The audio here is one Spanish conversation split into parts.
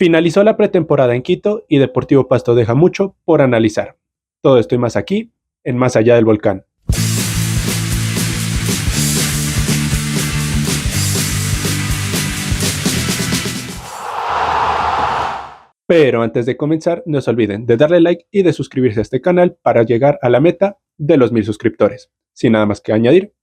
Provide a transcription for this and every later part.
Finalizó la pretemporada en Quito y Deportivo Pasto deja mucho por analizar. Todo esto y más aquí, en Más Allá del Volcán. Pero antes de comenzar, no se olviden de darle like y de suscribirse a este canal para llegar a la meta de los 1000 suscriptores. Sin nada más que añadir,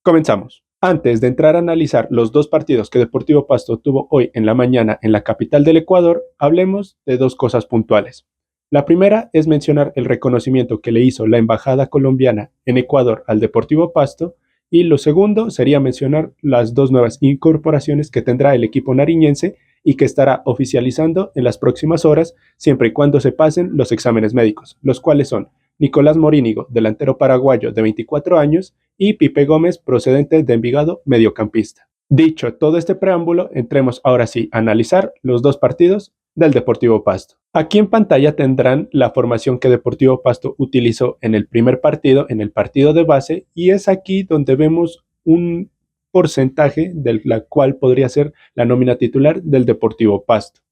comenzamos. Antes de entrar a analizar los dos partidos que Deportivo Pasto tuvo hoy en la mañana en la capital del Ecuador, hablemos de dos cosas puntuales. La primera es mencionar el reconocimiento que le hizo la Embajada colombiana en Ecuador al Deportivo Pasto, y lo segundo sería mencionar las dos nuevas incorporaciones que tendrá el equipo nariñense y que estará oficializando en las próximas horas, siempre y cuando se pasen los exámenes médicos, los cuales son Nicolás Morínigo, delantero paraguayo de 24 años, y Pipe Gómez, procedente de Envigado, mediocampista. Dicho todo este preámbulo, entremos ahora sí a analizar los dos partidos del Deportivo Pasto. Aquí en pantalla tendrán la formación que Deportivo Pasto utilizó en el primer partido, en el partido de base, y es aquí donde vemos un porcentaje del cual podría ser la nómina titular del Deportivo Pasto.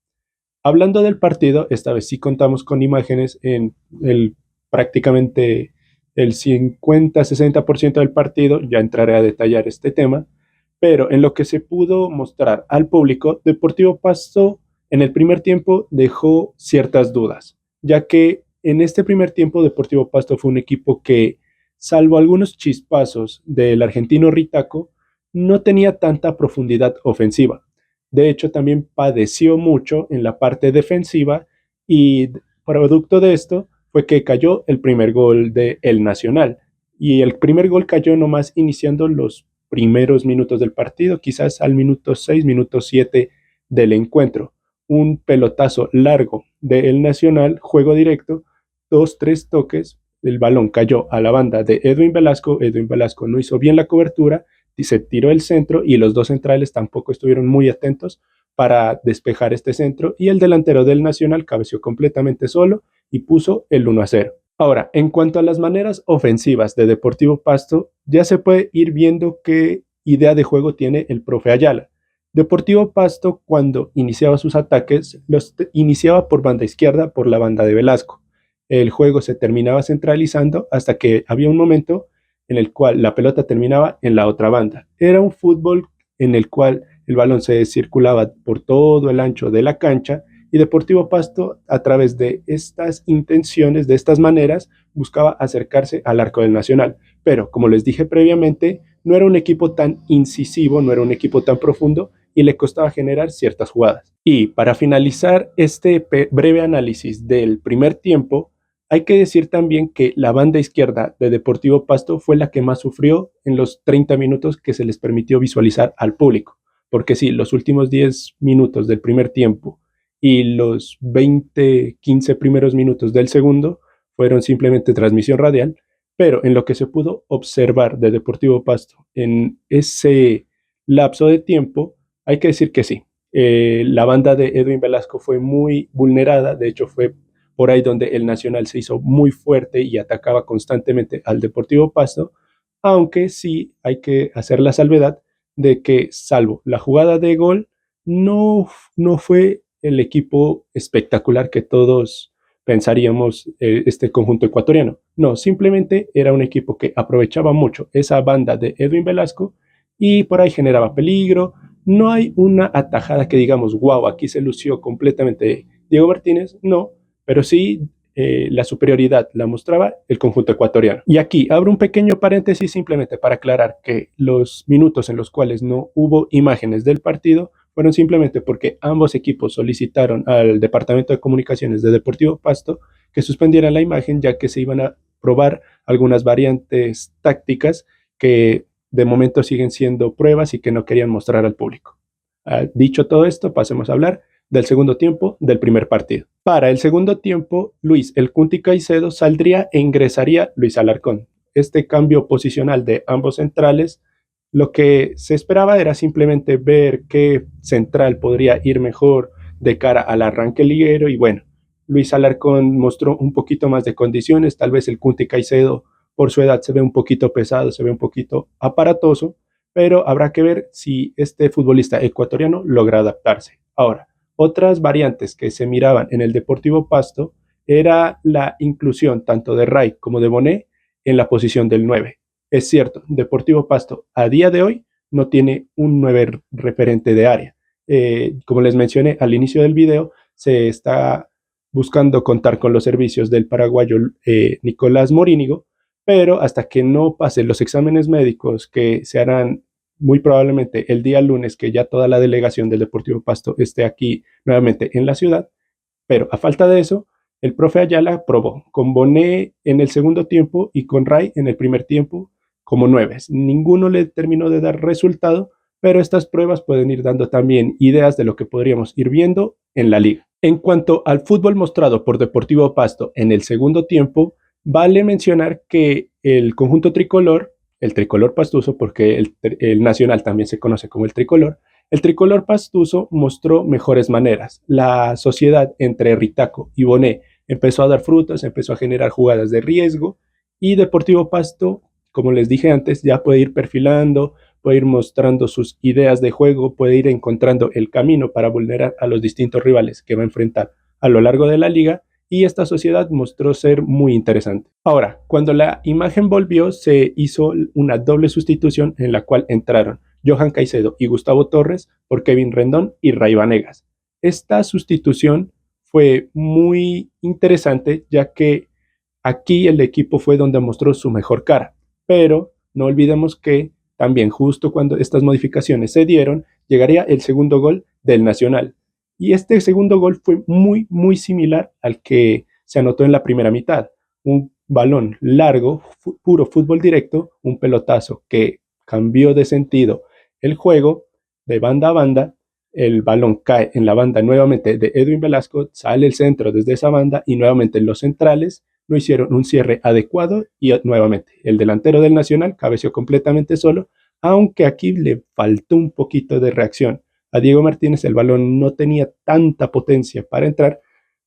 Hablando del partido, esta vez sí contamos con imágenes en prácticamente el 50-60% del partido, ya entraré a detallar este tema, pero en lo que se pudo mostrar al público, Deportivo Pasto en el primer tiempo dejó ciertas dudas, ya que en este primer tiempo Deportivo Pasto fue un equipo que, salvo algunos chispazos del argentino Ritaco, no tenía tanta profundidad ofensiva. De hecho, también padeció mucho en la parte defensiva y producto de esto fue que cayó el primer gol de El Nacional. Y el primer gol cayó nomás iniciando los primeros minutos del partido, quizás al minuto 6, minuto 7 del encuentro. Un pelotazo largo de El Nacional, juego directo, 2-3 toques, el balón cayó a la banda de Edwin Velasco no hizo bien la cobertura, y se tiró el centro y los dos centrales tampoco estuvieron muy atentos para despejar este centro, y el delantero del Nacional cabeció completamente solo y puso el 1-0. Ahora, en cuanto a las maneras ofensivas de Deportivo Pasto, ya se puede ir viendo qué idea de juego tiene el profe Ayala. Deportivo Pasto, cuando iniciaba sus ataques, los iniciaba por banda izquierda, por la banda de Velasco. El juego se terminaba centralizando hasta que había un momento en el cual la pelota terminaba en la otra banda. Era un fútbol en el cual el balón se circulaba por todo el ancho de la cancha, y Deportivo Pasto, a través de estas intenciones, de estas maneras, buscaba acercarse al arco del Nacional. Pero, como les dije previamente, no era un equipo tan incisivo, no era un equipo tan profundo, y le costaba generar ciertas jugadas. Y para finalizar este breve análisis del primer tiempo, hay que decir también que la banda izquierda de Deportivo Pasto fue la que más sufrió en los 30 minutos que se les permitió visualizar al público. Porque sí, los últimos 10 minutos del primer tiempo y los 20-15 primeros minutos del segundo fueron simplemente transmisión radial, pero en lo que se pudo observar de Deportivo Pasto en ese lapso de tiempo, hay que decir que sí. La banda de Edwin Velasco fue muy vulnerada, de hecho fue por ahí donde el Nacional se hizo muy fuerte y atacaba constantemente al Deportivo Pasto, aunque sí hay que hacer la salvedad de que, salvo la jugada de gol, no fue el equipo espectacular que todos pensaríamos este conjunto ecuatoriano. No, simplemente era un equipo que aprovechaba mucho esa banda de Edwin Velasco y por ahí generaba peligro. No hay una atajada que digamos, wow, aquí se lució completamente Diego Martínez, no, pero sí la superioridad la mostraba el conjunto ecuatoriano. Y aquí abro un pequeño paréntesis simplemente para aclarar que los minutos en los cuales no hubo imágenes del partido fueron simplemente porque ambos equipos solicitaron al Departamento de Comunicaciones de Deportivo Pasto que suspendieran la imagen, ya que se iban a probar algunas variantes tácticas que de momento siguen siendo pruebas y que no querían mostrar al público. Dicho todo esto, pasemos a hablar del segundo tiempo del primer partido. Para el segundo tiempo, Luis El Cunti Caicedo saldría e ingresaría Luis Alarcón. Este cambio posicional de ambos centrales, lo que se esperaba era simplemente ver qué central podría ir mejor de cara al arranque liguero, y bueno, Luis Alarcón mostró un poquito más de condiciones. Tal vez El Cunti Caicedo por su edad se ve un poquito pesado, se ve un poquito aparatoso, pero habrá que ver si este futbolista ecuatoriano logra adaptarse. Ahora, Otras variantes que se miraban en el Deportivo Pasto era la inclusión tanto de Ray como de Bonet en la posición del 9. Es cierto, Deportivo Pasto a día de hoy no tiene un 9 referente de área. Como les mencioné al inicio del video, se está buscando contar con los servicios del paraguayo Nicolás Morínigo, pero hasta que no pasen los exámenes médicos que se harán muy probablemente el día lunes, que ya toda la delegación del Deportivo Pasto esté aquí nuevamente en la ciudad, pero a falta de eso, el profe Ayala probó con Bonet en el segundo tiempo y con Ray en el primer tiempo como nueves. Ninguno le terminó de dar resultado, pero estas pruebas pueden ir dando también ideas de lo que podríamos ir viendo en la liga. En cuanto al fútbol mostrado por Deportivo Pasto en el segundo tiempo, vale mencionar que el conjunto tricolor, el tricolor pastuso, porque el nacional también se conoce como el tricolor pastuso mostró mejores maneras. La sociedad entre Ritaco y Bonet empezó a dar frutos, empezó a generar jugadas de riesgo y Deportivo Pasto, como les dije antes, ya puede ir perfilando, puede ir mostrando sus ideas de juego, puede ir encontrando el camino para vulnerar a los distintos rivales que va a enfrentar a lo largo de la liga y esta sociedad mostró ser muy interesante. Ahora, cuando la imagen volvió, se hizo una doble sustitución en la cual entraron Johan Caicedo y Gustavo Torres por Kevin Rendón y Ray Vanegas. Esta sustitución fue muy interesante ya que aquí el equipo fue donde mostró su mejor cara, pero no olvidemos que también justo cuando estas modificaciones se dieron, llegaría el segundo gol del Nacional. Y este segundo gol fue muy similar al que se anotó en la primera mitad. Un balón largo, puro fútbol directo, un pelotazo que cambió de sentido el juego de banda a banda. El balón cae en la banda nuevamente de Edwin Velasco, sale el centro desde esa banda y nuevamente los centrales no hicieron un cierre adecuado y nuevamente el delantero del Nacional cabeció completamente solo, aunque aquí le faltó un poquito de reacción. A Diego Martínez el balón no tenía tanta potencia para entrar,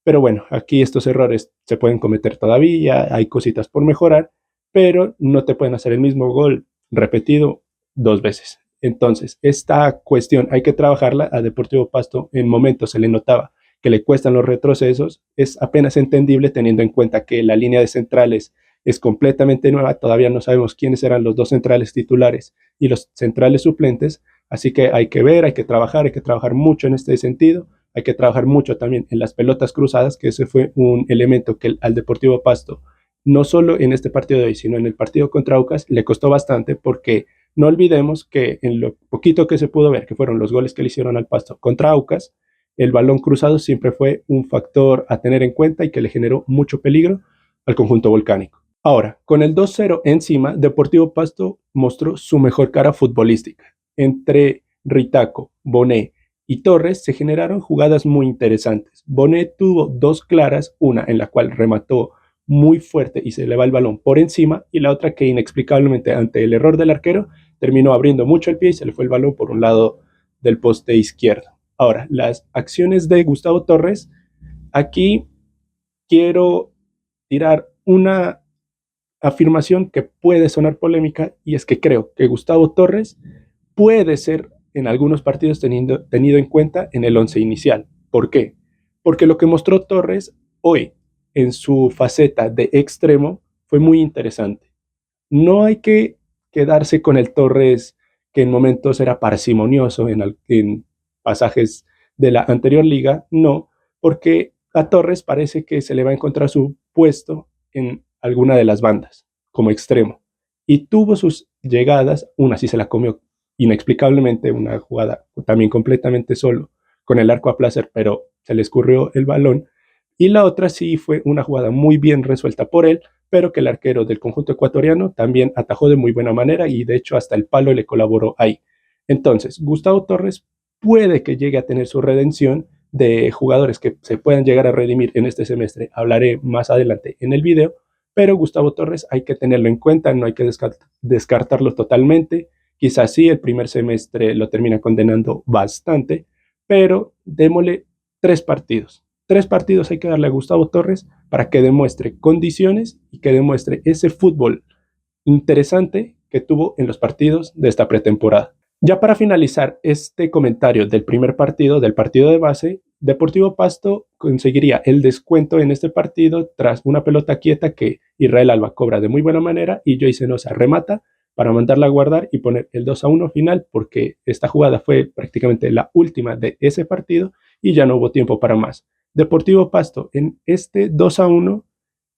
pero bueno, aquí estos errores se pueden cometer todavía, hay cositas por mejorar, pero no te pueden hacer el mismo gol repetido dos veces. Entonces, esta cuestión hay que trabajarla. A Deportivo Pasto en momentos se le notaba que le cuestan los retrocesos, es apenas entendible teniendo en cuenta que la línea de centrales es completamente nueva, todavía no sabemos quiénes eran los dos centrales titulares y los centrales suplentes, así que hay que ver, hay que trabajar mucho en este sentido, hay que trabajar mucho también en las pelotas cruzadas, que ese fue un elemento que al Deportivo Pasto, no solo en este partido de hoy, sino en el partido contra Aucas, le costó bastante porque no olvidemos que en lo poquito que se pudo ver, que fueron los goles que le hicieron al Pasto contra Aucas, el balón cruzado siempre fue un factor a tener en cuenta y que le generó mucho peligro al conjunto volcánico. Ahora, con el 2-0 encima, Deportivo Pasto mostró su mejor cara futbolística. Entre Ritaco, Bonet y Torres se generaron jugadas muy interesantes. Bonet tuvo dos claras, una en la cual remató muy fuerte y se le va el balón por encima, y la otra que inexplicablemente ante el error del arquero terminó abriendo mucho el pie y se le fue el balón por un lado del poste izquierdo. Ahora, las acciones de Gustavo Torres, aquí quiero tirar una afirmación que puede sonar polémica y es que creo que Gustavo Torres puede ser en algunos partidos tenido en cuenta en el once inicial. ¿Por qué? Porque lo que mostró Torres hoy en su faceta de extremo fue muy interesante. No hay que quedarse con el Torres que en momentos era parsimonioso en pasajes de la anterior liga, no, porque a Torres parece que se le va a encontrar su puesto en alguna de las bandas como extremo. Y tuvo sus llegadas, una sí se la comió inexplicablemente, una jugada también completamente solo, con el arco a placer, pero se le escurrió el balón. Y la otra sí fue una jugada muy bien resuelta por él, pero que el arquero del conjunto ecuatoriano también atajó de muy buena manera y de hecho hasta el palo le colaboró ahí. Entonces, Gustavo Torres puede que llegue a tener su redención de jugadores que se puedan llegar a redimir en este semestre. Hablaré más adelante en el video, pero Gustavo Torres hay que tenerlo en cuenta, no hay que descartarlo totalmente. Quizás sí, el primer semestre lo termina condenando bastante, pero démosle 3 partidos. 3 partidos hay que darle a Gustavo Torres para que demuestre condiciones y que demuestre ese fútbol interesante que tuvo en los partidos de esta pretemporada. Ya para finalizar este comentario del primer partido, del partido de base, Deportivo Pasto conseguiría el descuento en este partido tras una pelota quieta que Israel Alba cobra de muy buena manera y Joey Senosa remata para mandarla a guardar y poner el 2-1 final, porque esta jugada fue prácticamente la última de ese partido y ya no hubo tiempo para más. Deportivo Pasto en este 2-1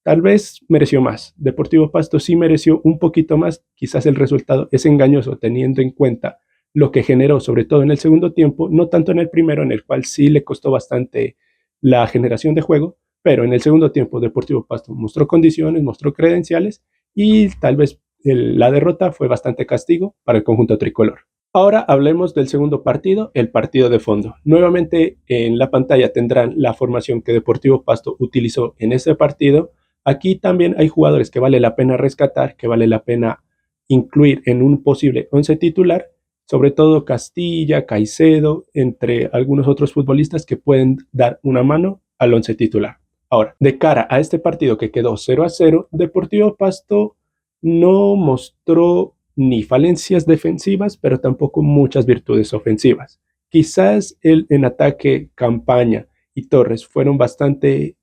tal vez mereció más. Deportivo Pasto sí mereció un poquito más. Quizás el resultado es engañoso teniendo en cuenta lo que generó, sobre todo en el segundo tiempo, no tanto en el primero, en el cual sí le costó bastante la generación de juego, pero en el segundo tiempo Deportivo Pasto mostró condiciones, mostró credenciales y tal vez la derrota fue bastante castigo para el conjunto tricolor. Ahora hablemos del segundo partido, el partido de fondo. Nuevamente en la pantalla tendrán la formación que Deportivo Pasto utilizó en ese partido. Aquí también hay jugadores que vale la pena rescatar, que vale la pena incluir en un posible 11 titular, sobre todo Castilla, Caicedo, entre algunos otros futbolistas que pueden dar una mano al 11 titular. Ahora, de cara a este partido que quedó 0-0, Deportivo Pasto no mostró ni falencias defensivas, pero tampoco muchas virtudes ofensivas. Quizás en ataque, Campaña y Torres fueron bastante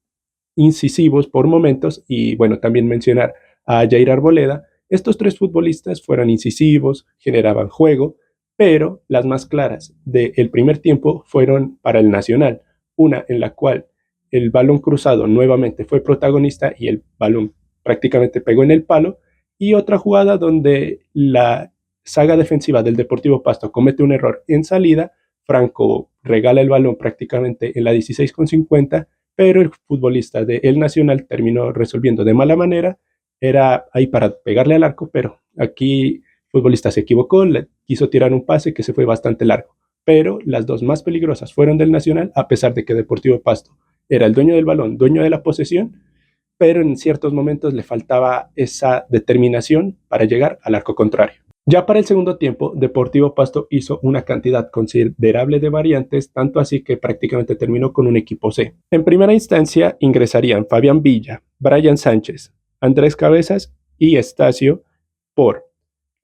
incisivos por momentos y bueno, también mencionar a Jair Arboleda. Estos tres futbolistas fueron incisivos, generaban juego, pero las más claras del primer tiempo fueron para el Nacional, una en la cual el balón cruzado nuevamente fue protagonista y el balón prácticamente pegó en el palo, y otra jugada donde la saga defensiva del Deportivo Pasto comete un error en salida, Franco regala el balón prácticamente en la 16,50, pero el futbolista de El Nacional terminó resolviendo de mala manera, era ahí para pegarle al arco, pero aquí el futbolista se equivocó, le quiso tirar un pase que se fue bastante largo, pero las dos más peligrosas fueron del Nacional, a pesar de que Deportivo Pasto era el dueño del balón, dueño de la posesión, pero en ciertos momentos le faltaba esa determinación para llegar al arco contrario. Ya para el segundo tiempo, Deportivo Pasto hizo una cantidad considerable de variantes, tanto así que prácticamente terminó con un equipo C. En primera instancia ingresarían Fabián Villa, Brian Sánchez, Andrés Cabezas y Estacio por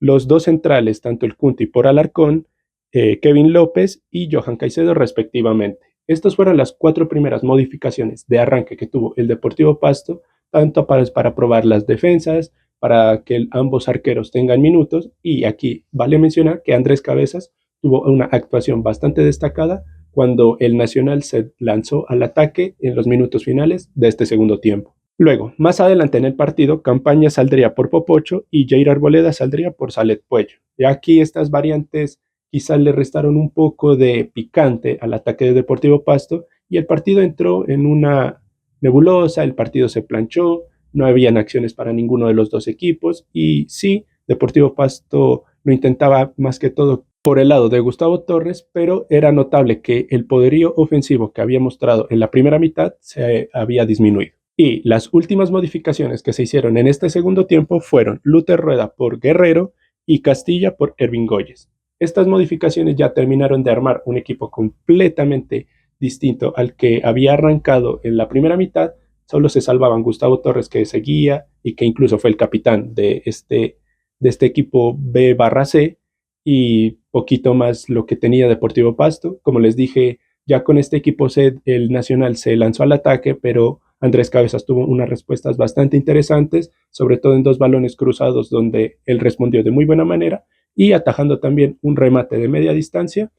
los dos centrales, tanto el Cunti por Alarcón, Kevin López y Johan Caicedo respectivamente. Estas fueron las 4 primeras modificaciones de arranque que tuvo el Deportivo Pasto, tanto para probar las defensas, para que ambos arqueros tengan minutos, y aquí vale mencionar que Andrés Cabezas tuvo una actuación bastante destacada cuando el Nacional se lanzó al ataque en los minutos finales de este segundo tiempo. Luego, más adelante en el partido, Campaña saldría por Popocho y Jair Arboleda saldría por Salet Puello. Y aquí estas variantes quizás le restaron un poco de picante al ataque de Deportivo Pasto y el partido entró en una nebulosa, el partido se planchó, no habían acciones para ninguno de los dos equipos y sí, Deportivo Pasto lo intentaba más que todo por el lado de Gustavo Torres, pero era notable que el poderío ofensivo que había mostrado en la primera mitad se había disminuido. Y las últimas modificaciones que se hicieron en este segundo tiempo fueron Luther Rueda por Guerrero y Castilla por Ervin Goyes. Estas modificaciones ya terminaron de armar un equipo completamente distinto al que había arrancado en la primera mitad. Solo se salvaban Gustavo Torres, que seguía y que incluso fue el capitán de este equipo B/C, y poquito más lo que tenía Deportivo Pasto. Como les dije, ya con este equipo C, el Nacional se lanzó al ataque, pero Andrés Cabezas tuvo unas respuestas bastante interesantes, sobre todo en 2 balones cruzados donde él respondió de muy buena manera y atajando también un remate de media distancia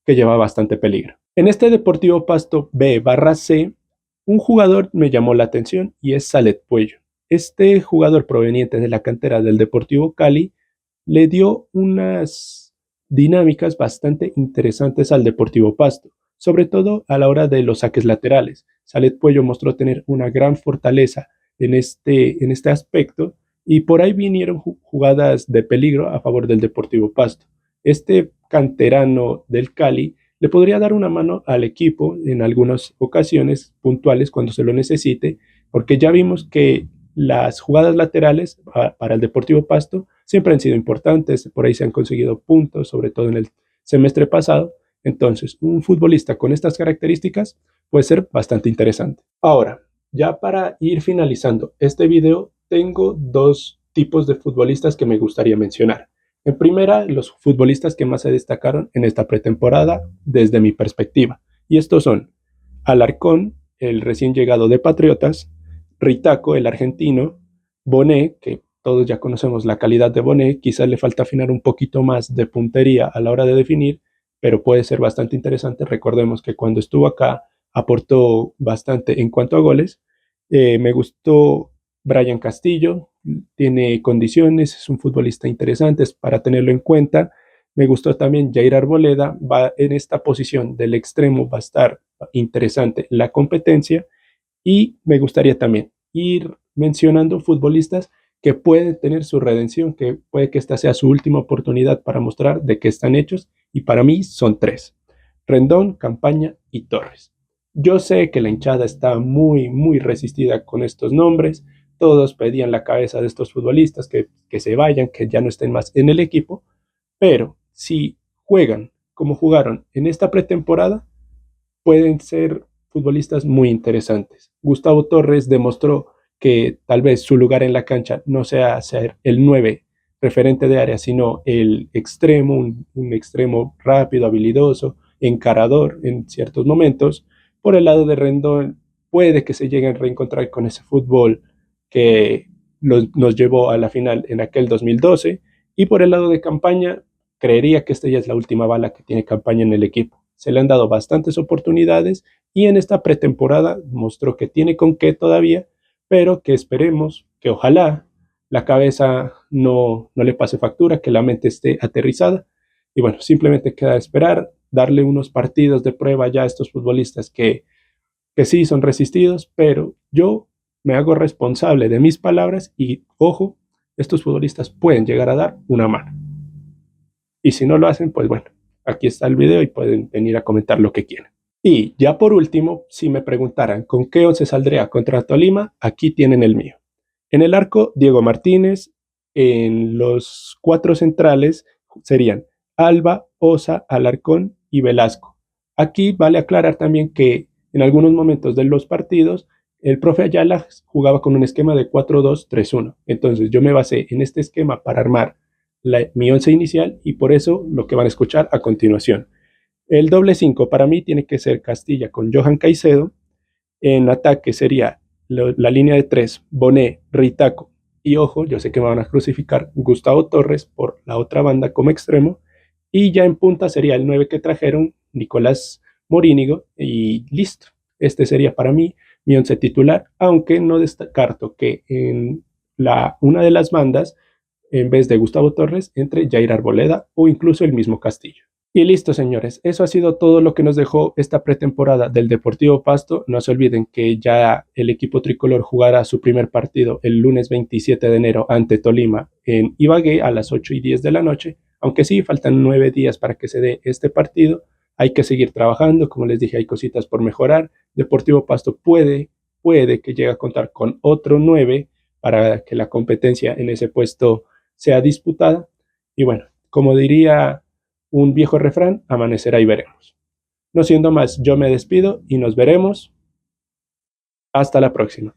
que lleva bastante peligro. En este Deportivo Pasto B/C, un jugador me llamó la atención y es Salet Puello. Este jugador proveniente de la cantera del Deportivo Cali le dio unas dinámicas bastante interesantes al Deportivo Pasto, sobre todo a la hora de los saques laterales. Salet Puello mostró tener una gran fortaleza en este aspecto y por ahí vinieron jugadas de peligro a favor del Deportivo Pasto. Este canterano del Cali le podría dar una mano al equipo en algunas ocasiones puntuales cuando se lo necesite, porque ya vimos que las jugadas laterales para el Deportivo Pasto siempre han sido importantes, por ahí se han conseguido puntos, sobre todo en el semestre pasado. Entonces, un futbolista con estas características puede ser bastante interesante. Ahora, ya para ir finalizando este video, tengo 2 tipos de futbolistas que me gustaría mencionar. En primera, los futbolistas que más se destacaron en esta pretemporada desde mi perspectiva. Y estos son Alarcón, el recién llegado de Patriotas, Ritaco, el argentino, Bonet, que todos ya conocemos la calidad de Bonet, quizás le falta afinar un poquito más de puntería a la hora de definir, pero puede ser bastante interesante. Recordemos que cuando estuvo acá aportó bastante en cuanto a goles. Me gustó Brian Castillo, tiene condiciones, es un futbolista interesante, es para tenerlo en cuenta. Me gustó también Jair Arboleda, va en esta posición del extremo, va a estar interesante la competencia. Y me gustaría también ir mencionando futbolistas que pueden tener su redención, que puede que esta sea su última oportunidad para mostrar de qué están hechos. Y para mí son tres: Rendón, Campaña y Torres. Yo sé que la hinchada está muy resistida con estos nombres. Todos pedían la cabeza de estos futbolistas, que se vayan, que ya no estén más en el equipo. Pero si juegan como jugaron en esta pretemporada, pueden ser futbolistas muy interesantes. Gustavo Torres demostró que tal vez su lugar en la cancha no sea ser el 9 referente de área, sino el extremo, un extremo rápido, habilidoso, encarador en ciertos momentos. Por el lado de Rendón, puede que se lleguen a reencontrar con ese fútbol que nos llevó a la final en aquel 2012. Y por el lado de Campaña, creería que esta ya es la última bala que tiene Campaña en el equipo. Se le han dado bastantes oportunidades y en esta pretemporada mostró que tiene con qué todavía, pero que esperemos que ojalá la cabeza no le pase factura, que la mente esté aterrizada. Y bueno, simplemente queda esperar, darle unos partidos de prueba ya a estos futbolistas que sí son resistidos, pero yo me hago responsable de mis palabras y, ojo, estos futbolistas pueden llegar a dar una mano. Y si no lo hacen, pues bueno, aquí está el video y pueden venir a comentar lo que quieran. Y ya por último, si me preguntaran con qué once saldría contra Tolima, aquí tienen el mío. En el arco, Diego Martínez. En los cuatro centrales serían Alba, Osa, Alarcón y Velasco. Aquí vale aclarar también que en algunos momentos de los partidos el profe Ayala jugaba con un esquema de 4-2-3-1. Entonces yo me basé en este esquema para armar mi once inicial y por eso lo que van a escuchar a continuación. El doble 5 para mí tiene que ser Castilla con Johan Caicedo. En ataque sería la línea de 3, Bonet, Ritaco y, ojo, yo sé que me van a crucificar, Gustavo Torres por la otra banda como extremo. Y ya en punta sería el 9 que trajeron, Nicolás Morínigo, y listo. Este sería para mí mi once titular, aunque no descarto que en una de las bandas, en vez de Gustavo Torres, entre Jair Arboleda o incluso el mismo Castillo. Y listo, señores. Eso ha sido todo lo que nos dejó esta pretemporada del Deportivo Pasto. No se olviden que ya el equipo tricolor jugará su primer partido el lunes 27 de enero ante Tolima en Ibagué a las 8:10 de la noche. Aunque sí, faltan 9 días para que se dé este partido. Hay que seguir trabajando. Como les dije, hay cositas por mejorar. Deportivo Pasto puede que llegue a contar con otro 9 para que la competencia en ese puesto sea disputada. Y bueno, como diría un viejo refrán, amanecerá y veremos. No siendo más, yo me despido y nos veremos. Hasta la próxima.